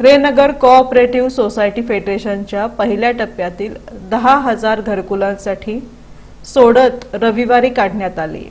रेनगर cooperative society फेडरेशनच्या पहिल्या टप्प्यातील 10,000 घरकुलांसाठी सोडत रविवारी काढण्यात आली।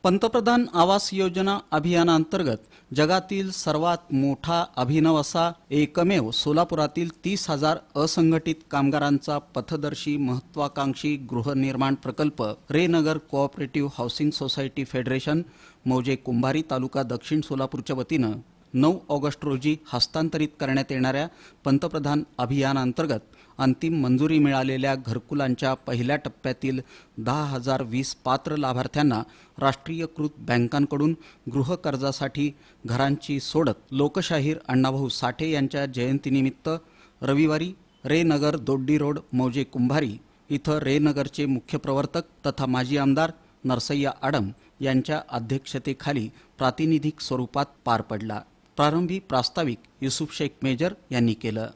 पंतप्रधान आवास योजना अभियानांतर्गत जगातील सर्वात मोठा अभिनव असा एकमेव सोलापुरातील 30,000 असंघटित कामगारांचा पथदर्शी महत्वाकांक्षी गृहनिर्माण प्रकल्प रेनगर कोऑपरेटिव्ह हाऊसिंग सोसायटी फेडरेशन मौजे कुंभारी तालुका दक्षिण सोलापूरच्या वतीनं 9 ऑगस्ट रोजी हस्तांतरित करण्यात येणाऱ्या पंतप्रधान अभियानांतर्गत अंतिम मंजुरी मिळालेल्या घरकुलांच्या पहिल्या टप्प्यातील 10,020 पात्र लाभार्थ्यांना राष्ट्रीयकृत बँकांकडून गृह कर्जासाठी घरांची सोडत लोकशाहीर अण्णाभाऊ साठे यांच्या जयंतीनिमित्त रविवारी रेनगर दोड्डी रोड मौजे कुंभारी इथं रेनगरचे मुख्य प्रवर्तक तथा माजी आमदार नरसय्या आडम यांच्या अध्यक्षतेखाली प्रातिनिधिक स्वरूपात पार पडला। प्रारंभी प्रास्ताविक यूसुफ शेख मेजर यांनी केलं।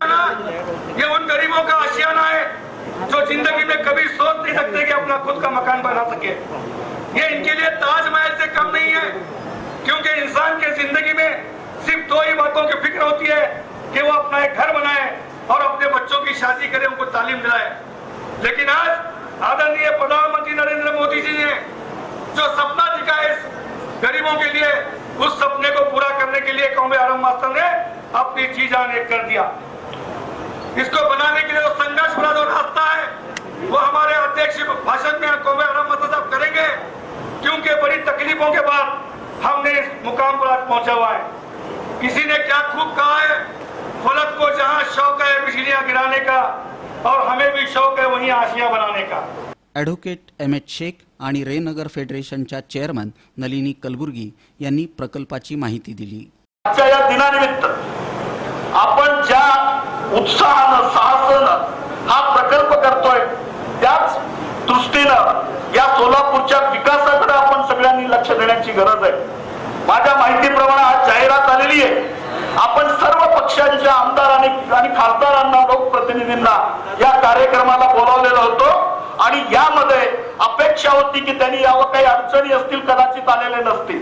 ये उन गरीबों का आशियाना है जो जिंदगी में कभी सोच नहीं सकते कि अपना खुद का मकान बना सके। ये इनके लिए ताजमहल से कम नहीं है, क्योंकि इंसान के जिंदगी में सिर्फ 2 ही बातों की फिक्र होती है कि वो अपना एक घर बनाए और अपने बच्चों की शादी करे, उनको तालीम दिलाए। लेकिन आज आदरणीय प्रधानमंत्री नरेंद्र मोदी जी ने जो सपना दिखा है गरीबों के लिए, उस सपने को पूरा करने के लिए कौमे आलम मास्टर ने अपनी जी जान एक कर दिया। इसको बनाने के लिए जो संघर्ष भरा जो रास्ता है वो हमारे अध्यक्ष भाषण में कौमे आलम मास्टर साहब करेंगे, क्योंकि बड़ी तकलीफों के बाद हमने इस मुकाम पर आज पहुंचा हुआ है। किसी ने क्या खूब कहा है, फलक को जहां शौक है बिजलियां गिराने का, और हमें भी शौक है वहीं आशियां बनाने का। Advocate M H. शेख आणि रेनगर फेडरेशनच्या चेअरमन नलिनी कलबुर्गी यांनी प्रकल्पाची माहिती दिली। आजच्या या दिनानिमित्त आपण ज्या उत्साहानं साहसानं हा प्रकल्प करतोय, त्याच दृष्टीनं या सोलापूरच्या विकासाकडे आपण सगळ्यांनी लक्ष देण्याची गरज आहे। माझ्या माहितीप्रमाणे आज जाहिरात आलेली आहे। आपण सर्व पक्षांच्या आमदारांनी आणि खासदारांना लोकप्रतिनिधींना या कार्यक्रमाला बोलावलेलं होतं आणि यामध्ये अपेक्षा होती की त्यांनी यावर काही अडचणी असतील, कदाचित आलेले नसतील।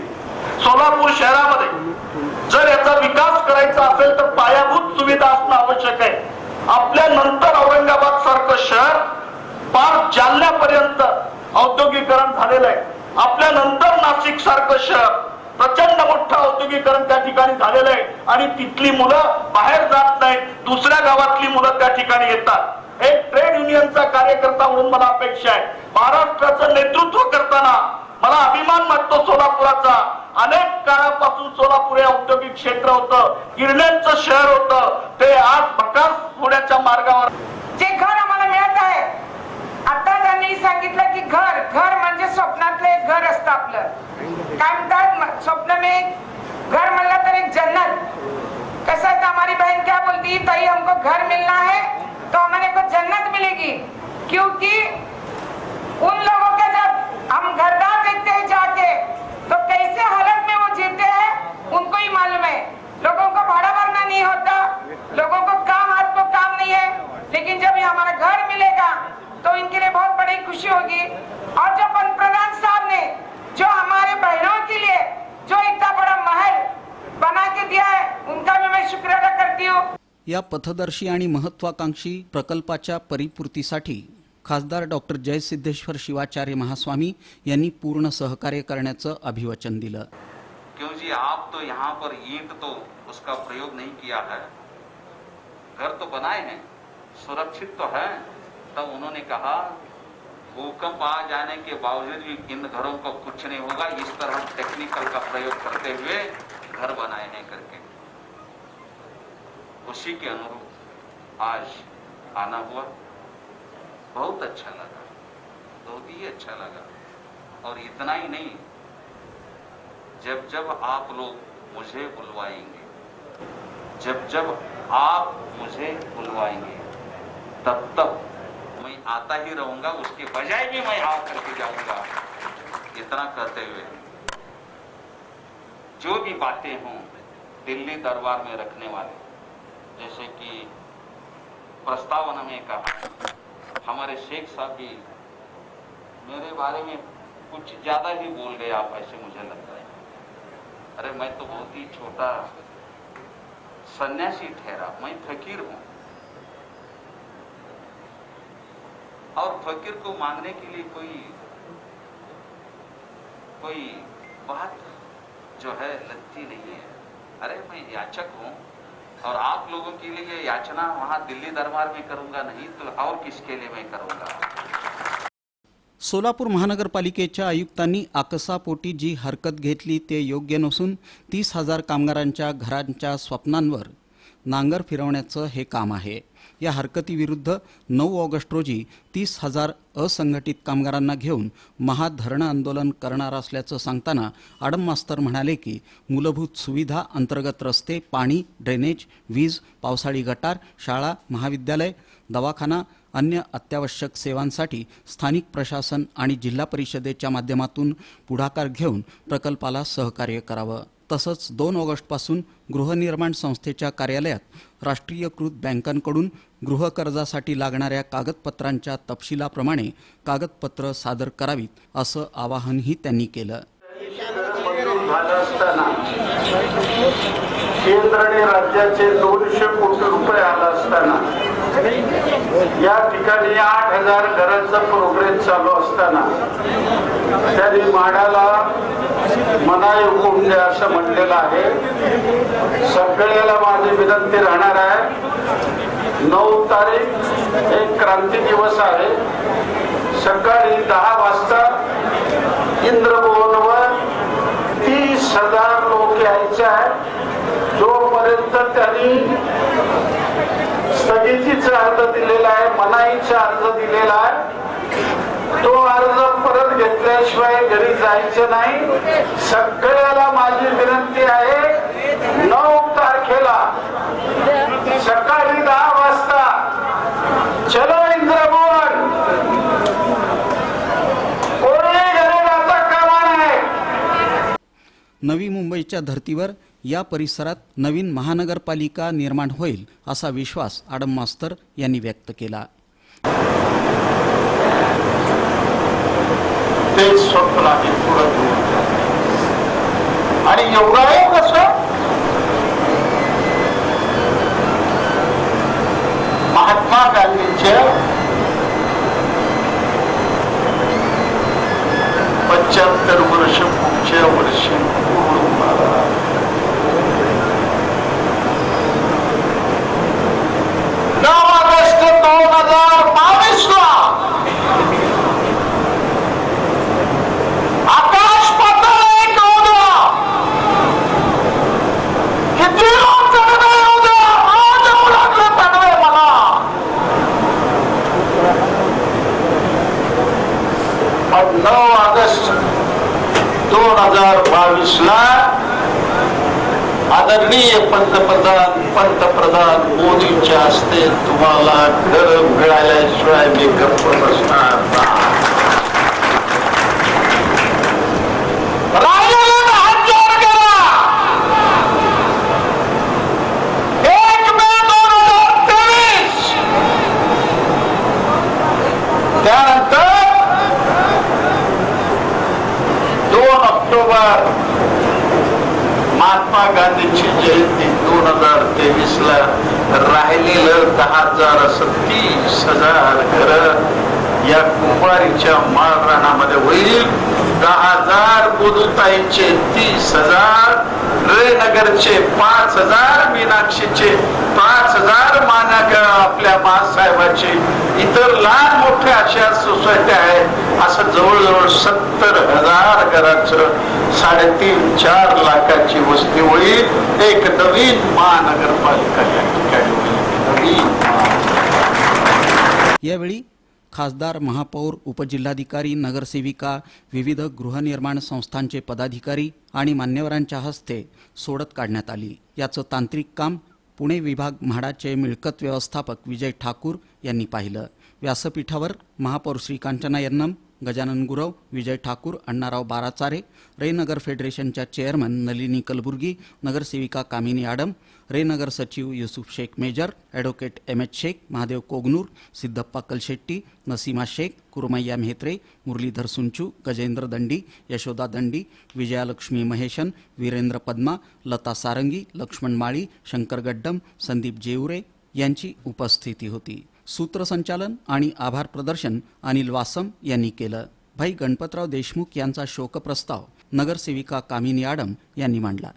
सोलापूर शहरामध्ये जर याचा विकास करायचा असेल तर पायाभूत सुविधा असणं आवश्यक आहे। आपल्या नंतर औरंगाबाद सारखं शहर पार जालन्यापर्यंत औद्योगिकरण झालेलं आहे। आपल्या नंतर नाशिक सारखं शहर प्रचंड मोठं औद्योगिकरण त्या ठिकाणी झालेलं आहे आणि तिथली मुलं बाहेर जात नाहीत, दुसऱ्या गावातली मुलं त्या ठिकाणी येतात। एक ट्रेड युनियनचा कार्यकर्ता म्हणून मला अपेक्षा आहे, महाराष्ट्राचं नेतृत्व करताना मला अभिमान वाटतो सोलापुराचा। अनेक काळापासून सोलापूर हे औद्योगिक क्षेत्र होतं, गिरण्यांचं शहर होतं, ते आज भकास होण्याच्या मार्गावर। जे घर आम्हाला मिळत आहे, आता त्यांनी सांगितलं की घर म्हणजे स्वप्नातलं एक घर असतं आपलं। काय म्हणतात, स्वप्न में घर म्हणलं तर एक जन्नत। कैसा है, हमारी बहन क्या बोलती, ताई हमको घर मिलना है तो हमारे को जन्नत मिलेगी, क्योंकि उन लोगों के जब हम घरदार देखते हैं जाके तो कैसे हालत में वो जीते हैं उनको ही मालूम है। लोगों को भाड़ा भरना नहीं होता, लोगों को काम हाथ को काम नहीं है, लेकिन जब ये हमारा घर मिलेगा तो इनके लिए बहुत बड़ी खुशी होगी। और जो पंतप्रधान साहब ने जो हमारे बहनों के लिए जो इतना बड़ा महल बना के दिया है, उनका भी मैं शुक्र अदा करती हूँ। या पथदर्शी आणि महत्वाकांक्षी प्रकल्पाच्या परिपूर्तीसाठी खासदार डॉक्टर जयसिद्धेश्वर शिवाचार्य महास्वामी यांनी पूर्ण सहकार्य करण्याचं अभिवचन दिलं। क्यों जी, आप तो यहाँ पर ईंट तो उसका प्रयोग नहीं किया है, घर तो बनाए हैं, सुरक्षित तो है। तब उन्होंने कहा भूकंप आ जाने के बावजूद भी इन घरों को कुछ नहीं होगा, इस तरह टेक्निकल का प्रयोग करते हुए घर बनाए हैं करके। उसी के अनुरूप आज आना हुआ, बहुत अच्छा लगा, बहुत ही अच्छा लगा। और इतना ही नहीं, जब जब आप लोग मुझे बुलवाएंगे, जब जब आप मुझे बुलवाएंगे, तब तब मैं आता ही रहूंगा, उसके बजाय भी मैं आ करके जाऊंगा। इतना कहते हुए जो भी बातें हों दिल्ली दरबार में रखने वाले, जैसे कि प्रस्तावना में कहा, हमारे शेख साहब भी मेरे बारे में कुछ ज्यादा ही बोल गए आप, ऐसे मुझे लगता है। अरे मैं तो बहुत ही छोटा सन्यासी ठहरा, मैं फकीर हूं, और फकीर को मांगने के लिए कोई बात जो है लगती नहीं है। अरे मैं याचक हूं, और आप लोगों के लिए याचना वहां दिल्ली दरबार में करूंगा नहीं तो और किसके लिए मैं करूंगा। सोलापूर महानगरपालिकेच्या आयुक्तांनी आकसापोटी जी हरकत घेतली ते योग्य नसून 30,000 कामगारांच्या घरांच्या स्वप्नांवर नांगर फिरवण्याचं हे काम आहे। या हरकतीविरुद्ध 9 ऑगस्ट रोजी 30,000 असंघटित कामगारांना घेऊन महाधरणं आंदोलन करणार असल्याचं सांगताना आडम मास्तर म्हणाले की मूलभूत सुविधा अंतर्गत रस्ते, पाणी, ड्रेनेज, वीज, पावसाळी गटार, शाळा, महाविद्यालय, दवाखाना, अन्य अत्यावश्यक सेवांसाठी स्थानिक प्रशासन आणि जिल्हा परिषदेच्या माध्यमातून पुढाकार घेऊन प्रकल्पाला सहकार्य करावं। तसंच 2 ऑगस्टपासून गृहनिर्माण संस्थेच्या कार्यालयात राष्ट्रीयकृत बँकांकडून गृहकर्जासाठी लागणाऱ्या कागदपत्रांच्या तपशिलाप्रमाणे कागदपत्र सादर करावीत असं आवाहनही त्यांनी केलं। केंद्र आणि राज्याचे 200 कोटी रुपये आला असताना या ठिकाणी 8,000 घरांचा प्रोग्रेस चालू असताना त्यांनी माडाला मनाई हुकूम द्या असं म्हटलेलं आहे। सगळ्याला माझी विनंती राहणार आहे, 9 तारीख एक क्रांती दिवस आहे। सकाळी 10 वाजता इंद्रभवनवर 30,000 लोक यायचे आहेत। जोपर्यंत त्यांनी स्थगितीचा अर्ज दिलेला आहे, मनाईचा अर्ज दिलेला आहे, तो अर्ज परत घेतल्याशिवाय घरी जायचं नाही। सगळ्याला माझी विनंती आहे, 9 तारखेला सकाळी 10 वाजता चलो इंद्रभवन, कोणी घरी जाता कामा नये। नवी मुंबईच्या धर्तीवर या परिसरात नवीन महानगरपालिका निर्माण होईल असा विश्वास आडम मास्तर यांनी व्यक्त केला। ते स्वप्न आहे पुढे, आणि एवढं आहे कसं महात्मा गांधींच्या 75 वर्ष पुढच्या वर्षी पूर्ण होणार। 9 ऑगस्ट 2022 ला आकाश पाताळ एक होता, किती लोक चढवे होते, आज मुलांना चढवे मला। पण 9 ऑगस्ट 2022 ला आदरणीय पंतप्रधान मोदींच्या हस्ते तुम्हाला घर मिळाल्याशिवाय मी गप्प बसणार नाही। त्यानंतर 2 ऑक्टोबर महात्मा गांधींची जयंती 2023 ला राहिलेलं 10,000 असं 30,000 घर या कुंभारीच्या माळरानामध्ये होईल। 10,000 बुधुताईंचे 30,000, नगरचे 5,000, मीनाक्षीचे 5,000, आपल्या महासाहेबाचे, इतर लहान मोठ्या अशा सोसायट्या आहेत। असं जवळजवळ 70,000 घराचं 3.5-4 लाखाची वस्ती होईल। एक नवीन महानगरपालिका या ठिकाणी होईल। यावेळी खासदार, महापौर, उपजिल्हाधिकारी, नगरसेविका, विविध गृहनिर्माण संस्थांचे पदाधिकारी आणि मान्यवरांच्या हस्ते सोडत काढण्यात आली। याचं तांत्रिक काम पुणे विभाग म्हाडाचे मिळकत व्यवस्थापक विजय ठाकूर यांनी पाहिलं। व्यासपीठावर महापौर श्री कांचना यन्नम, गजानन गुरव, विजय ठाकूर, अण्णाराव बाराचारे, रे नगर फेडरेशनच्या चेअरमन नलिनी कलबुर्गी, नगरसेविका कामिनी आडम, रे नगर सचिव Yusuf Shaikh major, advocate M H. Shaikh, Mahadev Kognur, Siddhappa Kalshetti, Nasima Shaikh, Kurmayya Mhetre, Muralidhar Sunchu, Gajendra Dandi, Yashoda Dandi, Vijayalakshmi Maheshan, Virendra Padma, Lata Sarangi, Laxman Mali, Shankar Gaddam, Sandeep Jevare यांची उपस्थिती होती. सूत्रसंचालन आणि आभार प्रदर्शन अनिल वासम यांनी केलं. भाई गणपतराव देशमुख यांचा शोकप्रस्ताव नगरसेविका कामिनी आडम यांनी मांडला.